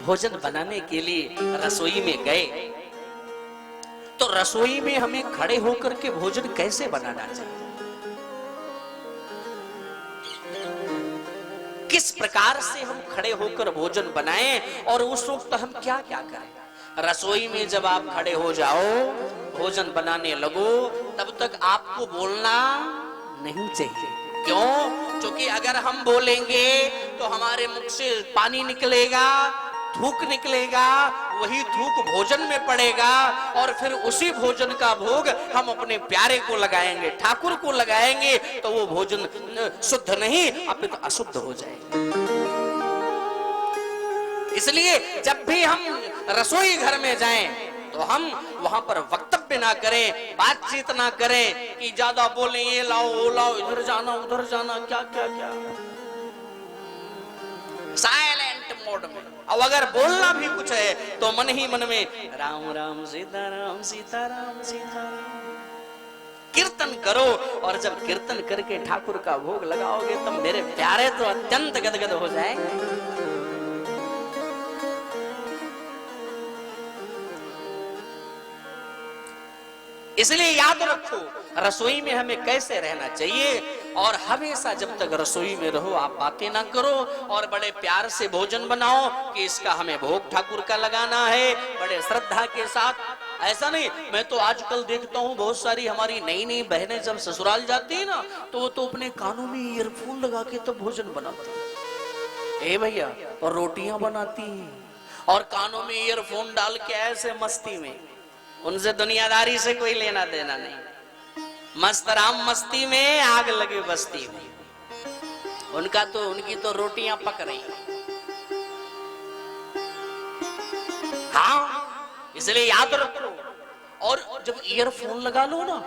भोजन बनाने के लिए रसोई में गए, तो रसोई में हमें खड़े होकर के भोजन कैसे बनाना चाहिए, किस प्रकार से हम खड़े होकर भोजन बनाएं और उस वक्त हम क्या क्या करें। रसोई में जब आप खड़े हो जाओ, भोजन बनाने लगो, तब तक आपको बोलना नहीं चाहिए। क्यों? क्योंकि अगर हम बोलेंगे तो हमारे मुख से पानी निकलेगा, थूक निकलेगा, वही थूक भोजन में पड़ेगा और फिर उसी भोजन का भोग हम अपने प्यारे को लगाएंगे, ठाकुर को लगाएंगे, तो वो भोजन शुद्ध नहीं अपितु अशुद्ध हो जाएगा। इसलिए जब भी हम रसोई घर में जाएं तो हम वहां पर वक्तव्य ना करें, बातचीत ना करें कि ज्यादा बोलें, ये लाओ वो लाओ, इधर जाना उधर जाना, क्या क्या क्या, साइलेंट मोड में। अब अगर बोलना भी कुछ है तो मन ही मन में राम राम सीताराम सीताराम सीताराम कीर्तन करो। और जब कीर्तन करके ठाकुर का भोग लगाओगे तब मेरे प्यारे तो अत्यंत गदगद हो जाएंगे। इसलिए याद रखो रसोई में हमें कैसे रहना चाहिए, और हमेशा जब तक रसोई में रहो आप बातें ना करो और बड़े प्यार से भोजन बनाओ कि इसका हमें भोग ठाकुर का लगाना है, बड़े श्रद्धा के साथ। ऐसा नहीं, मैं तो आजकल देखता हूँ बहुत सारी हमारी नई नई बहनें जब ससुराल जाती है ना तो वो तो अपने कानों में ईयरफोन लगा के तो भोजन बनाती है भैया, और रोटियां बनाती और कानों में ईयरफोन डाल के ऐसे मस्ती में। उनसे दुनियादारी से कोई लेना देना नहीं, मस्त राम मस्ती में, आग लगे बस्ती में। उनकी तो रोटियां पक रही। हाँ, इसलिए याद रखो। और जब ईयरफोन लगा लो ना,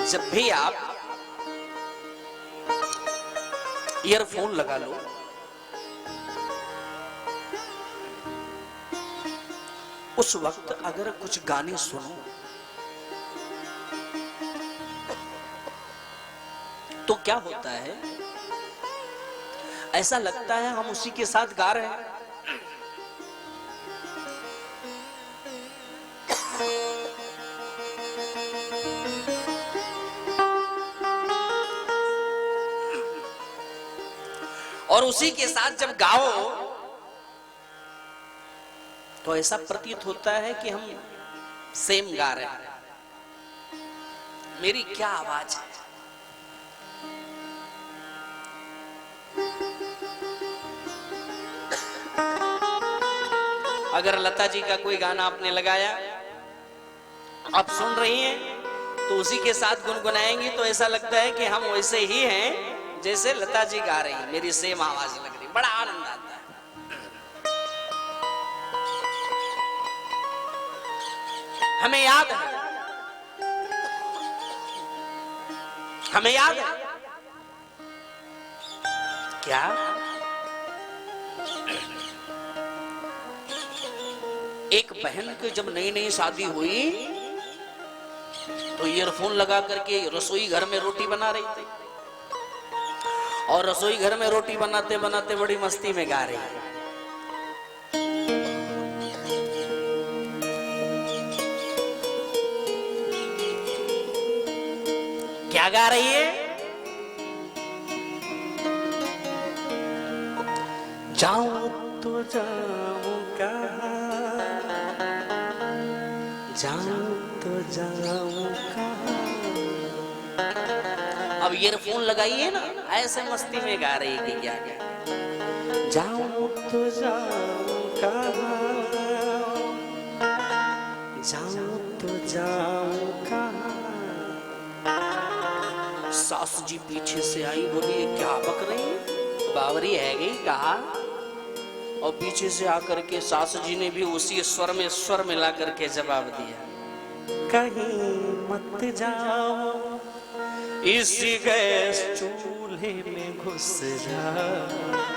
जब भी आप ईयरफोन लगा लो, उस वक्त अगर कुछ गाने सुनो तो क्या होता है, ऐसा लगता है हम उसी के साथ गा रहे हैं। और उसी के साथ जब गाओ तो ऐसा प्रतीत होता है कि हम सेम गा रहे हैं। मेरी क्या आवाज है। अगर लता जी का कोई गाना आपने लगाया, आप सुन रही हैं, तो उसी के साथ गुनगुनाएंगी तो ऐसा लगता है कि हम वैसे ही हैं जैसे लता जी गा रही हैं, मेरी सेम आवाज लग रही, बड़ा आनंद आता है। हमें याद है, हमें याद है क्या, एक बहन की जब नई नई शादी हुई तो ईयरफोन लगा करके रसोई घर में रोटी बना रही थी, और रसोई घर में रोटी बनाते बनाते बड़ी मस्ती में गा रही है। क्या गा रही है? जाऊं तो जाऊं कहां, जाऊं तो जाऊं कहां। अब ईयरफोन लगाइए ना, ऐसे मस्ती में गा रही है क्या क्या, जाऊं तो जाऊं कहां, जाऊं तो जाऊं कहां। सास जी पीछे से आई, बोली क्या बक रही, बावरी है गई कहा। और पीछे से आकर के सास जी ने भी उसी स्वर में स्वर मिला करके जवाब दिया, कहीं मत जाओ इसी गैस चूल्हे में घुस जाओ।